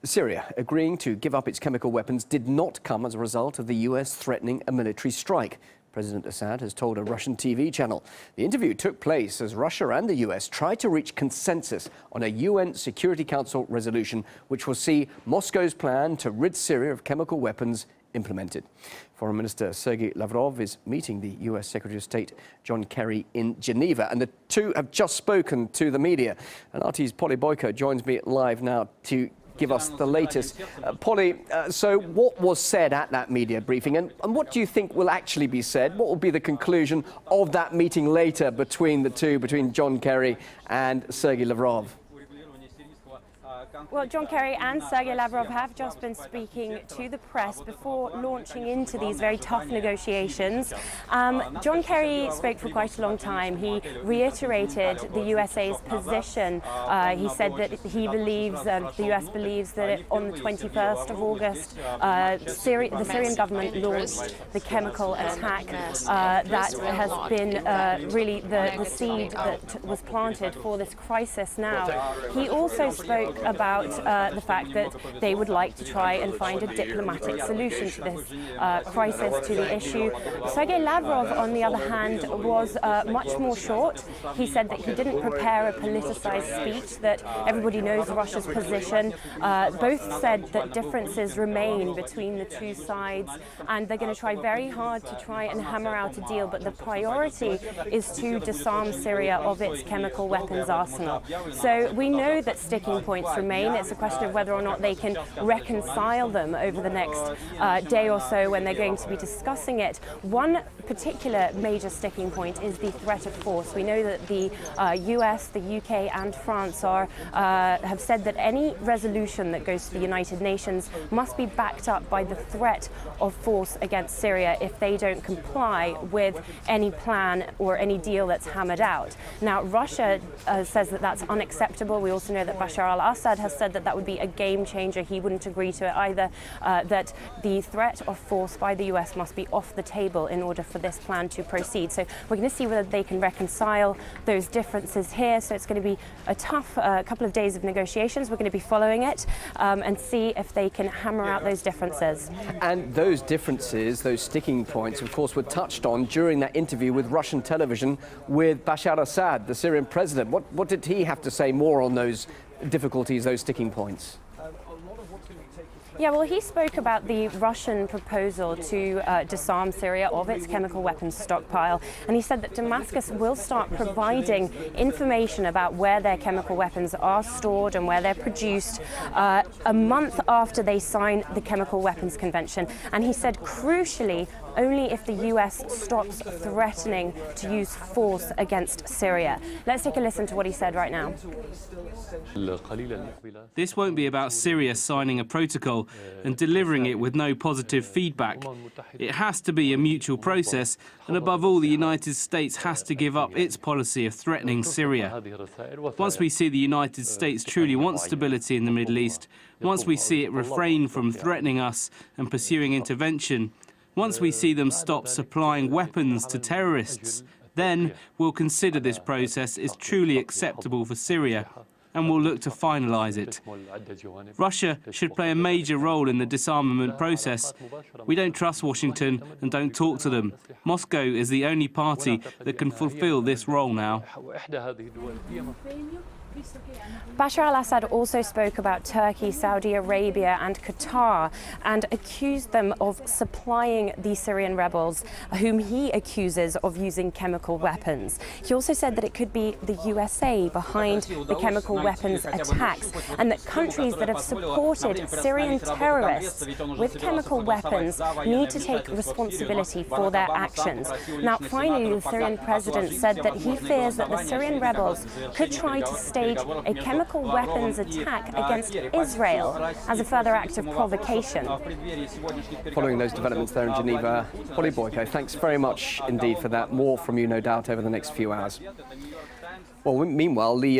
Syria agreeing to give up its chemical weapons did not come as a result of the US threatening a military strike. President Assad has told a Russian TV channel. The interview took place as Russia and the US tried to reach consensus on a UN Security Council resolution which will see Moscow's plan to rid Syria of chemical weapons implemented. Foreign Minister Sergey Lavrov is meeting the US Secretary of State John Kerry in Geneva, and the two have just spoken to the media. And RT's Polly Boyko joins me live now to give us the latest. Polly, so what was said at that media briefing, and what do you think will actually be said? What will be the conclusion of that meeting later between the two, between John Kerry and Sergey Lavrov? Well, John Kerry and Sergey Lavrov have just been speaking to the press before launching into these very tough negotiations. John Kerry spoke for quite a long time. He reiterated the USA's position. He said that he believes, the US believes that on the 21st of August, the Syrian government launched the chemical attack that has been really the seed that was planted for this crisis now. He also spoke about the fact that they would like to try and find a diplomatic solution to this crisis, to the issue. Sergey Lavrov, on the other hand, was much more short. He said that he didn't prepare a politicized speech, that everybody knows Russia's position. Both said that differences remain between the two sides, and they're going to try very hard to try and hammer out a deal, but the priority is to disarm Syria of its chemical weapons arsenal. So we know that sticking points remain. It's a question of whether or not they can reconcile them over the next day or so when they're going to be discussing it. One particular major sticking point is the threat of force. We know that the US, the UK and France have said that any resolution that goes to the United Nations must be backed up by the threat of force against Syria if they don't comply with any plan or any deal that's hammered out. Now, Russia says that that's unacceptable. We also know that Bashar al-Assad has said that that would be a game changer. He wouldn't agree to it either, that the threat of force by the US must be off the table in order for this plan to proceed. So we're going to see whether they can reconcile those differences here. So it's going to be a tough couple of days of negotiations. We're going to be following it and see if they can hammer out those differences. And those differences, those sticking points, of course, were touched on during that interview with Russian television with Bashar al-Assad, the Syrian president. What did he have to say more on those difficulties, those sticking points? Yeah, well, he spoke about the Russian proposal to disarm Syria of its chemical weapons stockpile, and he said that Damascus will start providing information about where their chemical weapons are stored and where they're produced a month after they sign the Chemical Weapons Convention. And he said, crucially, only if the US stops threatening to use force against Syria. Let's take a listen to what he said right now. This won't be about Syria signing a protocol and delivering it with no positive feedback. It has to be a mutual process, and above all, the United States has to give up its policy of threatening Syria. Once we see the United States truly want stability in the Middle East, once we see it refrain from threatening us and pursuing intervention, once we see them stop supplying weapons to terrorists, then we'll consider this process is truly acceptable for Syria, and we'll look to finalise it. Russia should play a major role in the disarmament process. We don't trust Washington and don't talk to them. Moscow is the only party that can fulfil this role now. Bashar al-Assad also spoke about Turkey, Saudi Arabia and Qatar and accused them of supplying the Syrian rebels, whom he accuses of using chemical weapons. He also said that it could be the USA behind the chemical weapons attacks, and that countries that have supported Syrian terrorists with chemical weapons need to take responsibility for their actions. Now, finally, the Syrian president said that he fears that the Syrian rebels could try to stage a chemical weapons attack against Israel as a further act of provocation. Following those developments there in Geneva, Polly Boyko, thanks very much indeed for that. More from you, no doubt, over the next few hours. Well, meanwhile, the